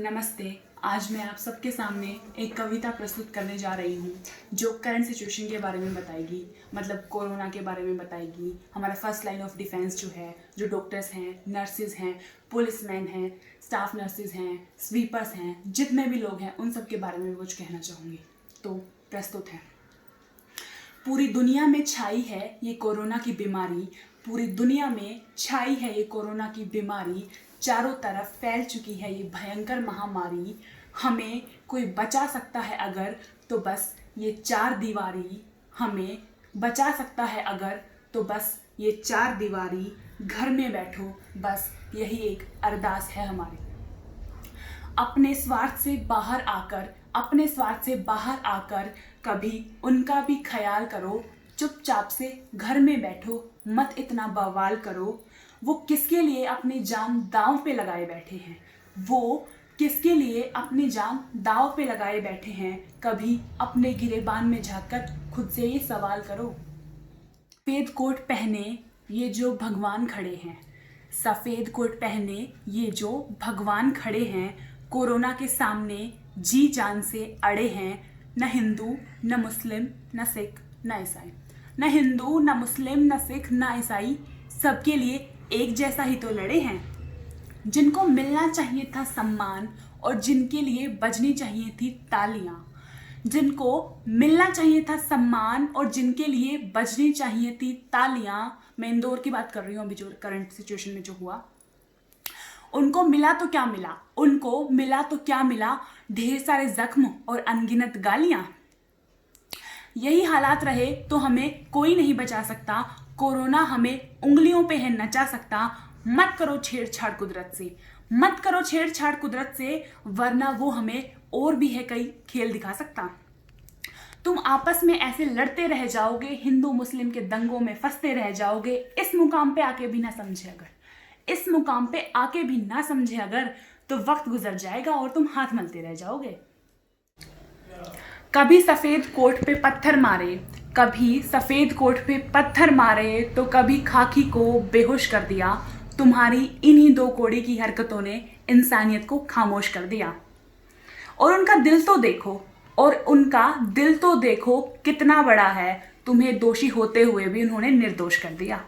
नमस्ते। आज मैं आप सबके सामने एक कविता प्रस्तुत करने जा रही हूँ जो करंट सिचुएशन के बारे में बताएगी, मतलब कोरोना के बारे में बताएगी। हमारा फर्स्ट लाइन ऑफ डिफेंस जो है, जो डॉक्टर्स हैं, नर्सेज हैं, पुलिसमैन हैं, स्टाफ नर्सेज हैं, स्वीपर्स हैं, जितने भी लोग हैं उन सब के बारे में कुछ कहना चाहूँगी। तो प्रस्तुत है। पूरी दुनिया में छाई है ये कोरोना की बीमारी, पूरी दुनिया में छाई है ये कोरोना की बीमारी, चारों तरफ फैल चुकी है ये भयंकर महामारी। हमें कोई बचा सकता है अगर तो बस ये चार दीवारी, हमें बचा सकता है अगर तो बस ये चार दीवारी, घर में बैठो बस यही एक अरदास है हमारी। अपने स्वार्थ से बाहर आकर कभी उनका भी ख्याल करो, चुपचाप से घर में बैठो, मत इतना बवाल करो। वो किसके लिए अपनी जान दांव पे लगाए बैठे हैं, वो किसके लिए अपनी जान दांव पे लगाए बैठे हैं, कभी अपने गिरेबान में झांककर खुद से ये सवाल करो। सफ़ेद कोट पहने ये जो भगवान खड़े हैं, सफ़ेद कोट पहने ये जो भगवान खड़े हैं, कोरोना के सामने जी जान से अड़े हैं। न हिंदू न मुस्लिम न सिख न ईसाई, न हिंदू न मुस्लिम न सिख न ईसाई, सबके लिए एक जैसा ही तो लड़े हैं। जिनको मिलना चाहिए था सम्मान और जिनके लिए बजनी चाहिए थी तालियां, जिनको मिलना चाहिए था सम्मान और जिनके लिए बजनी चाहिए थी तालियां। मैं इंदौर की बात कर रही हूँ, अभी जो करंट सिचुएशन में जो हुआ, उनको मिला तो क्या मिला, उनको मिला तो क्या मिला, ढेर सारे जख्म और अनगिनत गालियां। यही हालात रहे तो हमें कोई नहीं बचा सकता, कोरोना हमें उंगलियों पे है नचा सकता। मत करो छेड़छाड़ कुदरत से, मत करो छेड़छाड़ कुदरत से, वरना वो हमें और भी है कई खेल दिखा सकता। तुम आपस में ऐसे लड़ते रह जाओगे, हिंदू मुस्लिम के दंगों में फंसते रह जाओगे। इस मुकाम पे आके भी ना समझे अगर, इस मुकाम पे आके भी ना समझे अगर, तो वक्त गुजर जाएगा और तुम हाथ मलते रह जाओगे। कभी सफ़ेद कोट पे पत्थर मारे, कभी सफ़ेद कोट पे पत्थर मारे, तो कभी खाकी को बेहोश कर दिया। तुम्हारी इन्हीं दो कोड़ी की हरकतों ने इंसानियत को खामोश कर दिया। और उनका दिल तो देखो, और उनका दिल तो देखो कितना बड़ा है, तुम्हें दोषी होते हुए भी उन्होंने निर्दोष कर दिया।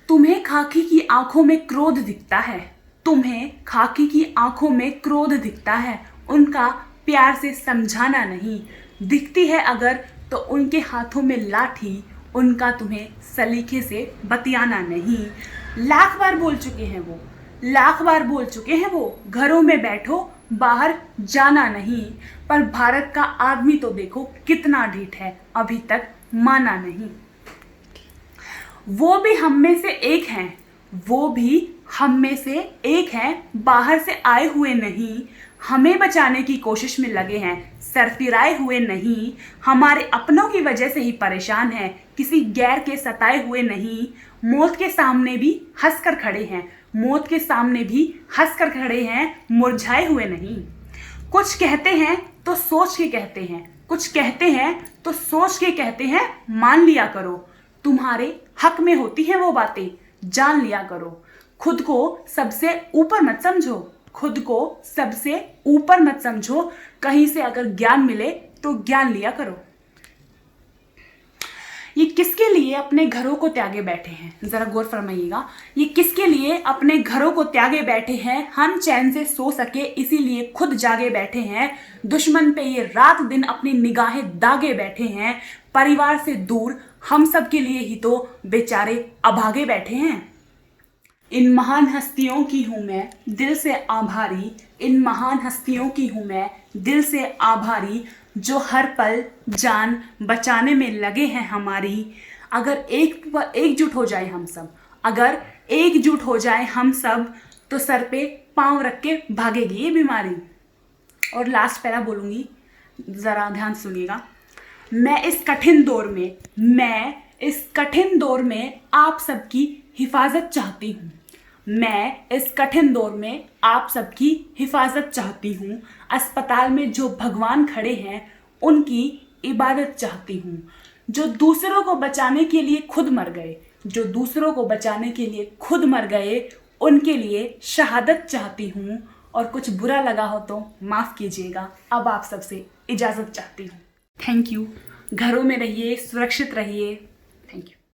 तुम्हें खाकी की आंखों में क्रोध दिखता है, तुम्हें खाकी की आंखों में क्रोध दिखता है, उनका प्यार से समझाना नहीं। दिखती है अगर तो उनके हाथों में लाठी, उनका तुम्हें सलीके से बतियाना नहीं। लाख बार बोल चुके हैं वो, लाख बार बोल चुके हैं वो, घरों में बैठो बाहर जाना नहीं। पर भारत का आदमी तो देखो कितना ढीठ है, अभी तक माना नहीं। वो भी हम में से एक हैं, वो भी हम में से एक हैं, बाहर से आए हुए नहीं, हमें बचाने की कोशिश में लगे हैं, सरफिराए हुए नहीं। हमारे अपनों की वजह से ही परेशान हैं, किसी गैर के सताए हुए नहीं। मौत के सामने भी हंस कर खड़े हैं, मौत के सामने भी हंस कर खड़े हैं, मुरझाए हुए नहीं। कुछ कहते हैं तो सोच के कहते हैं, कुछ कहते हैं तो सोच के कहते हैं, मान लिया करो। तुम्हारे हक में होती हैं वो बातें, जान लिया करो। खुद को सबसे ऊपर मत समझो, खुद को सबसे ऊपर मत समझो। कहीं से अगर ज्ञान मिले तो ज्ञान लिया करो। ये किसके लिए अपने घरों को त्यागे बैठे हैं, जरा गौर फरमाइएगा। ये किसके लिए अपने घरों को त्यागे बैठे हैं, हम चैन से सो सके इसीलिए खुद जागे बैठे हैं। दुश्मन पे ये रात दिन अपनी निगाहें दागे बैठे हैं, परिवार से दूर हम सब के लिए ही तो बेचारे अभागे बैठे हैं। इन महान हस्तियों की हूँ मैं दिल से आभारी, इन महान हस्तियों की हूँ मैं दिल से आभारी, जो हर पल जान बचाने में लगे हैं हमारी। अगर एकजुट हो जाए हम सब, अगर एकजुट हो जाए हम सब, तो सर पे पाँव रख के भागेगी ये बीमारी। और लास्ट पैरा बोलूँगी, ज़रा ध्यान सुनिएगा। मैं इस कठिन दौर में आप सबकी हिफाजत चाहती हूँ, मैं इस कठिन दौर में आप सबकी हिफाजत चाहती हूँ। अस्पताल में जो भगवान खड़े हैं उनकी इबादत चाहती हूँ। जो दूसरों को बचाने के लिए खुद मर गए, जो दूसरों को बचाने के लिए खुद मर गए, उनके लिए शहादत चाहती हूँ और कुछ बुरा लगा हो तो माफ़ कीजिएगा। अब आप सबसे इजाज़त चाहती हूँ। Thank you. घरों में रहिए, सुरक्षित रहिए। Thank you.